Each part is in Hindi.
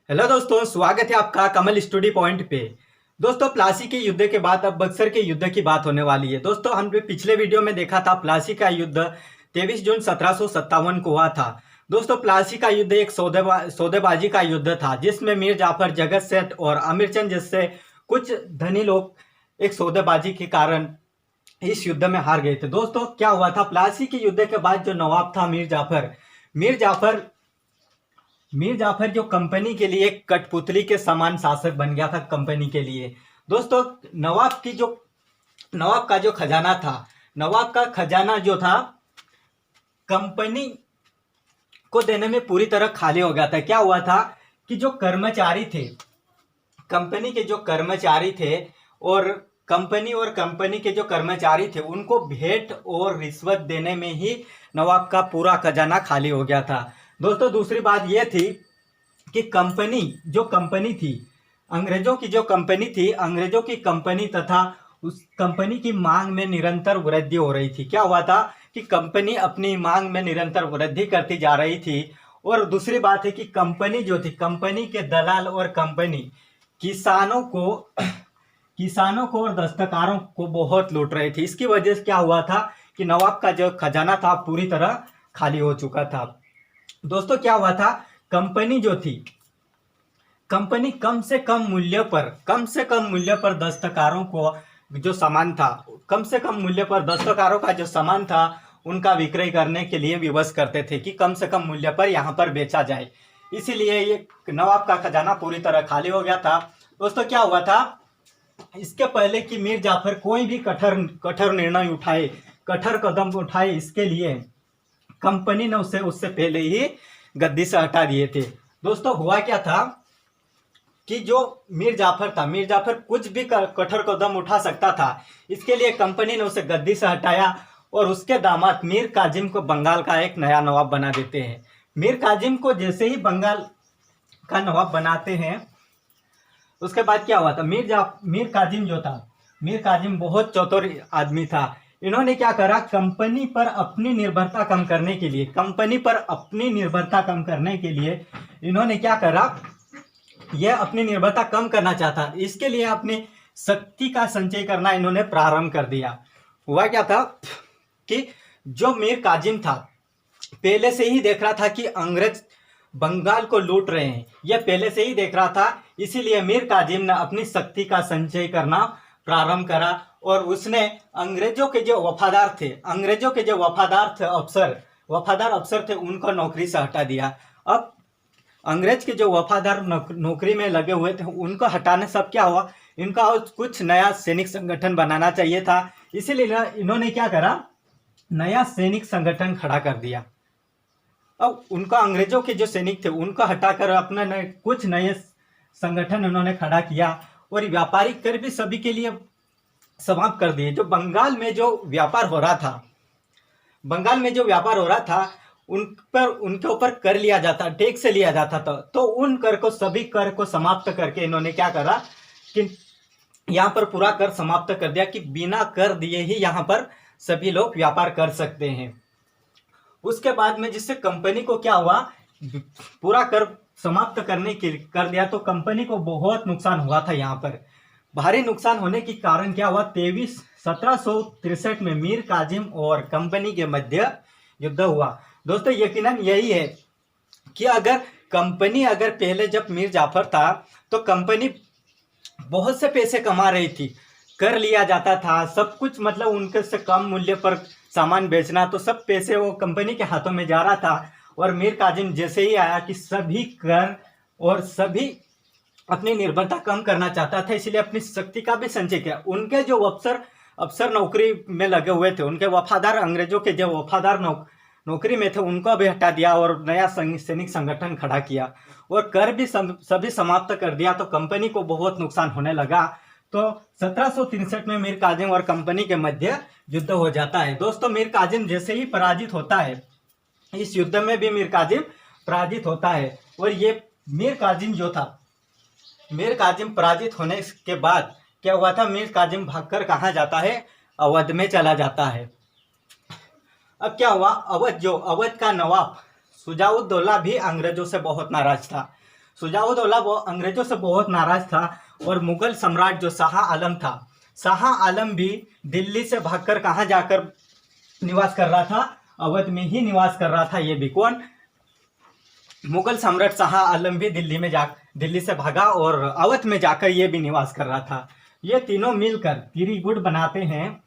हेलो दोस्तों, स्वागत है आपका कमल स्टडी पॉइंट पे। दोस्तों, प्लासी के युद्ध के बाद अब बक्सर के युद्ध की बात होने वाली है। दोस्तों, हमने पिछले वीडियो में देखा था प्लासी का युद्ध 23 जून 1757 को हुआ था। दोस्तों, प्लासी का युद्ध एक सौदेबाजी का युद्ध था, जिसमें मीर जाफर, जगत सेठ और आमिर चंद जैसे कुछ धनी लोग एक सौदेबाजी के कारण इस युद्ध में हार गए थे। दोस्तों, क्या हुआ था प्लासी के युद्ध के बाद जो नवाब था मीर जाफर जो कंपनी के लिए एक कठपुतली के समान शासक बन गया था कंपनी के लिए। दोस्तों, नवाब का जो खजाना था, नवाब का खजाना जो था कंपनी को देने में पूरी तरह खाली हो गया था। क्या हुआ था कि जो कर्मचारी थे, कंपनी के जो कर्मचारी थे और कंपनी के जो कर्मचारी थे, उनको भेंट और रिश्वत देने में ही नवाब का पूरा खजाना खाली हो गया था। दोस्तों, दूसरी बात यह थी कि कंपनी थी, अंग्रेजों की कंपनी तथा उस कंपनी की मांग में निरंतर वृद्धि हो रही थी। क्या हुआ था कि कंपनी अपनी मांग में निरंतर वृद्धि करती जा रही थी। और दूसरी बात है कि कंपनी जो थी, कंपनी के दलाल और कंपनी किसानों को और दस्तकारों को बहुत लूट रहे थे। इसकी वजह से क्या हुआ था कि नवाब का जो खजाना था पूरी तरह खाली हो चुका था। दोस्तों, क्या हुआ था, कंपनी कम से कम मूल्य पर दस्तकारों को जो सामान था, दस्तकारों का जो सामान था उनका विक्रय करने के लिए विवश करते थे कि कम से कम मूल्य पर यहाँ पर बेचा जाए। इसीलिए ये नवाब का खजाना पूरी तरह खाली हो गया था। दोस्तों, क्या हुआ था, इसके पहले कि मीर जाफर कोई भी कठोर निर्णय उठाए, कठोर कदम उठाए, इसके लिए कंपनी ने उससे पहले ही गद्दी से हटा दिए थे। दोस्तों, हुआ क्या था कि जो मीर जाफर कुछ भी कठोर कदम उठा सकता था। इसके लिए कंपनी ने उसे गद्दी से हटाया और उसके दामाद मीर काजिम को बंगाल का एक नया नवाब बना देते हैं। मीर काजिम को जैसे ही बंगाल का नवाब बनाते हैं, उसके बाद क्या हुआ था, मीर काजिम बहुत चतुर आदमी था। इन्होंने क्या करा, कंपनी पर अपनी निर्भरता कम करने के लिए इन्होंने क्या करा, यह अपनी निर्भरता कम करना चाहता। इसके लिए अपनी शक्ति का संचय करना इन्होंने प्रारंभ कर दिया। हुआ क्या था कि जो मीर काजिम था, पहले से ही देख रहा था कि अंग्रेज बंगाल को लूट रहे हैं, यह पहले से ही देख रहा था। इसीलिए मीर काजिम ने अपनी शक्ति का संचय करना प्रारंभ करा और उसने अंग्रेजों के जो वफादार अफसर थे उनको नौकरी से हटा दिया। अब अंग्रेज के जो वफादार नौकरी में लगे हुए थे उनको हटाने सब क्या हुआ, इनका कुछ नया सैनिक संगठन बनाना चाहिए था। इसीलिए इन्होंने क्या करा, नया सैनिक संगठन खड़ा कर दिया। अब उनका अंग्रेजों के जो सैनिक थे उनको हटाकर अपने कुछ नए संगठन उन्होंने खड़ा किया और व्यापारिक कर भी सभी के लिए समाप्त कर दिए। जो बंगाल में जो व्यापार हो रहा था उनके ऊपर कर लिया जाता, टैक्स से लिया जाता था। तो उन सभी कर को समाप्त करके इन्होंने क्या करा कि यहाँ पर पूरा कर समाप्त कर दिया कि बिना कर दिए ही यहाँ पर सभी लोग व्यापार कर सकते हैं। उसके बाद में जिससे कंपनी को क्या हुआ, पूरा कर समाप्त कर दिया तो कंपनी को बहुत नुकसान हुआ था। यहाँ पर भारी नुकसान होने के कारण क्या हुआ, 1763 में मीर काजिम और कंपनी के मध्य युद्ध हुआ। दोस्तों, यकीनन यही है कि अगर पहले जब मीर जाफर था तो कंपनी बहुत से पैसे कमा रही थी, कर लिया जाता था सब कुछ, मतलब उनके से कम मूल्य पर सामान बेचना, तो सब पैसे वो कंपनी के हाथों में जा रहा था। और मीर काजिम जैसे ही आया कि सभी कर और सभी अपनी निर्भरता कम करना चाहता था, इसलिए अपनी शक्ति का भी संचय किया। उनके जो अफसर नौकरी में लगे हुए थे, उनके वफादार, अंग्रेजों के जो वफादार नौकरी में थे उनको भी हटा दिया और नया सैनिक संगठन खड़ा किया और कर भी सभी समाप्त कर दिया। तो कंपनी को बहुत नुकसान होने लगा। तो 1763 में मीर काजिम और कंपनी के मध्य युद्ध हो जाता है। दोस्तों, मीर काजिम जैसे ही पराजित होता है, इस युद्ध में भी मीर काजिम पराजित होता है। और ये मीर काजिम पराजित होने के बाद क्या हुआ था, मीर काजिम भागकर कहाँ जाता है, अवध में चला जाता है। अब क्या हुआ, अवध का नवाब सुजाउद्दौला भी अंग्रेजों से बहुत नाराज था। सुजाउद्दौला वो अंग्रेजों से बहुत नाराज था और मुगल सम्राट जो शाह आलम था, शाह आलम भी दिल्ली से भागकर कहाँ जाकर निवास कर रहा था, अवध में ही निवास कर रहा था। ये भी कौन, मुगल सम्राट शाह आलम भी दिल्ली से भागा और अवध में जाकर ये भी निवास कर रहा था। ये तीनों मिलकर तिरिगुट बनाते हैं।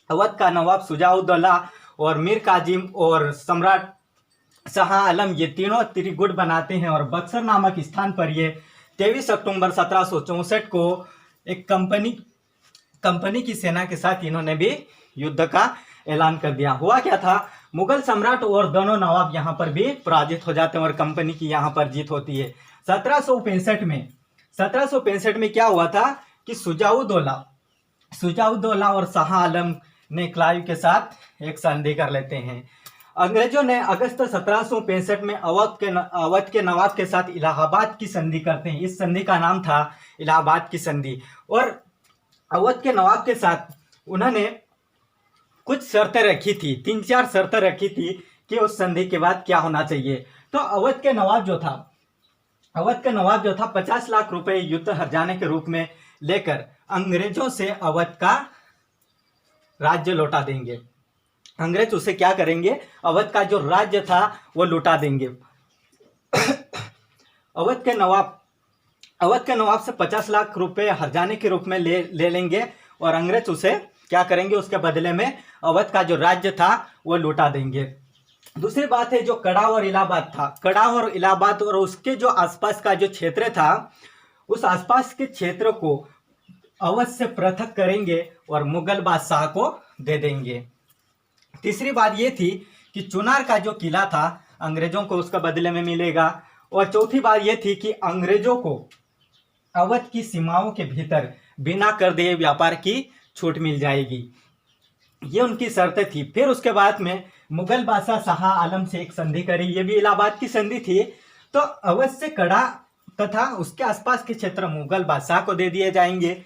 अवध का नवाब सुजाउद्दौला और मीर काजिम और सम्राट शाह आलम ये तीनों तिरिगुट बनाते हैं और बक्सर नामक स्थान पर ये 23 अक्टूबर 1764 को एक कंपनी की सेना के साथ इन्होंने भी युद्ध का ऐलान कर दिया। हुआ क्या था, मुगल सम्राट और दोनों नवाब यहाँ पर भी पराजित हो जाते हैं और कंपनी की यहाँ पर जीत होती है। 1765 में क्या हुआ था कि सुजाउद्दौला और शाह आलम ने क्लाइव के साथ एक संधि कर लेते हैं। अंग्रेजों ने अगस्त 1765 में अवध के नवाब के साथ इलाहाबाद की संधि करते हैं। इस संधि का नाम था इलाहाबाद की संधि। और अवध के नवाब के साथ उन्होंने कुछ शर्तें रखी थी, 3-4 शर्तें रखी थी कि उस संधि के बाद क्या होना चाहिए। तो अवध के नवाब जो था 50 लाख रुपए युद्ध हर्जाने के रूप में लेकर अंग्रेजों से अवध का राज्य लौटा देंगे। अंग्रेज उसे क्या करेंगे, अवध का जो राज्य था वो लौटा देंगे। अवध के नवाब से 50 लाख रुपए हर्जाने के रूप में ले लेंगे और अंग्रेज उसे क्या करेंगे, उसके बदले में अवध का जो राज्य था वो लौटा देंगे। दूसरी बात है जो कड़ा और इलाहाबाद और उसके जो आसपास का जो क्षेत्र था, उस आसपास के क्षेत्र को अवध से पृथक करेंगे और मुगल बादशाह को दे देंगे। तीसरी बात ये थी कि चुनार का जो किला था अंग्रेजों को उसका बदले में मिलेगा। और चौथी बात ये थी कि अंग्रेजों को अवध की सीमाओं के भीतर बिना कर दिए व्यापार की छूट मिल जाएगी। ये उनकी शर्तें थी। फिर उसके बाद में मुगल बादशाह शाह आलम से एक संधि करी, ये भी इलाहाबाद की संधि थी। तो अवध से कड़ा तथा उसके आसपास के क्षेत्र मुगल बादशाह को दे दिए जाएंगे।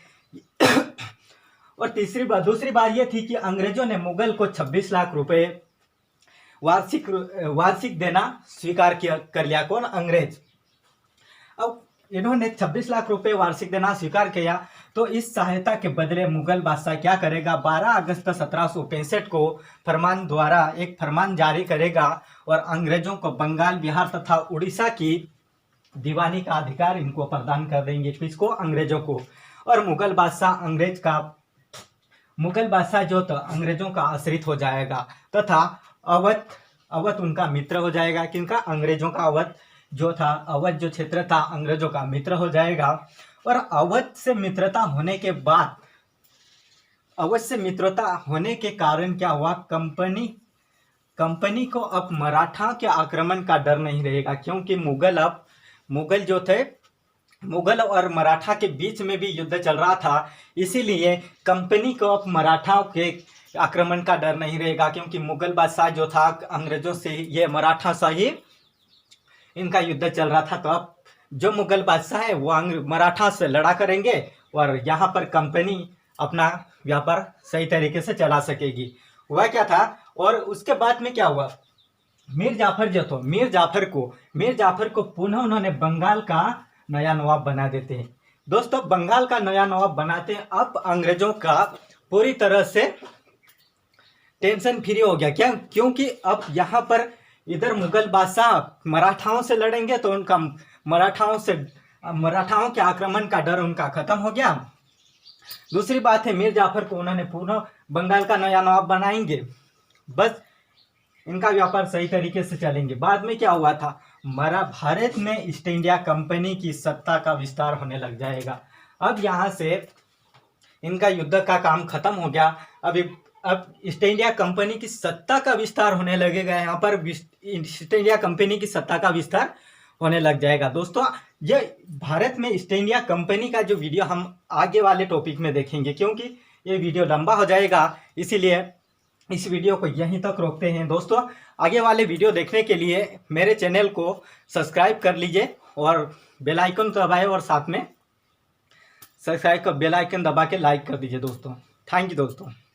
और दूसरी बात यह थी कि अंग्रेजों ने मुगल को 26 लाख रुपए वार्षिक देना स्वीकार कर लिया। कौन, अंग्रेज। अब इन्होंने 26 लाख रुपए वार्षिक देना स्वीकार किया। तो इस सहायता के बदले मुगल बादशाह क्या करेगा, 12 अगस्त 1765 को एक फरमान जारी करेगा और अंग्रेजों को बंगाल, बिहार तथा उड़ीसा की दीवानी का अधिकार इनको प्रदान कर देंगे। किसको, अंग्रेजों को। और मुगल बादशाह जो था अंग्रेजों का आश्रित हो जाएगा तथा अवध उनका मित्र हो जाएगा। किनका, अंग्रेजों का। अवध जो क्षेत्र था अंग्रेजों का मित्र हो जाएगा। और अवध से मित्रता होने के कारण क्या हुआ, कंपनी को अब मराठा के आक्रमण का डर नहीं रहेगा, क्योंकि मुगल और मराठा के बीच में भी युद्ध चल रहा था। इसीलिए कंपनी को अब मराठाओं के आक्रमण का डर नहीं रहेगा, क्योंकि मुगल बादशाह जो था अंग्रेजों से, ये मराठा से ही इनका युद्ध चल रहा था। तो अब जो मुगल बादशाह है वो मराठा से लड़ा करेंगे और यहाँ पर कंपनी अपना व्यापार सही तरीके से चला सकेगी। हुआ क्या था, और उसके बाद में क्या हुआ, मीर जाफर को पुनः उन्होंने बंगाल का नया नवाब बना देते हैं। दोस्तों, बंगाल का नया नवाब बनाते हैं। अब अंग्रेजों का पूरी तरह से टेंशन फ्री हो गया। क्या, क्योंकि अब यहाँ पर इधर मुगल बादशाह मराठाओं से लड़ेंगे तो उनका मराठाओं के आक्रमण का डर उनका खत्म हो गया। दूसरी बात है, मीर जाफर को उन्होंने पुनः बंगाल का नया नवाब बनाएंगे, बस इनका व्यापार सही तरीके से चलेंगे। बाद में क्या हुआ था, भारत में ईस्ट इंडिया कंपनी की सत्ता का विस्तार होने लग जाएगा। अब यहाँ से इनका युद्ध का काम खत्म हो गया। अब ईस्ट इंडिया कंपनी की सत्ता का विस्तार होने लगेगा। यहाँ पर ईस्ट इंडिया कंपनी की सत्ता का विस्तार होने लग जाएगा। दोस्तों, ये भारत में ईस्ट इंडिया कंपनी का जो वीडियो हम आगे वाले टॉपिक में देखेंगे, क्योंकि ये वीडियो लंबा हो जाएगा, इसीलिए इस वीडियो को यहीं तक रोकते हैं। दोस्तों, आगे वाले वीडियो देखने के लिए मेरे चैनल को सब्सक्राइब कर लीजिए और बेल आइकन दबाएं और साथ में सब्सक्राइब का बेल आइकन दबा के लाइक कर दीजिए दोस्तों। थैंक यू दोस्तों।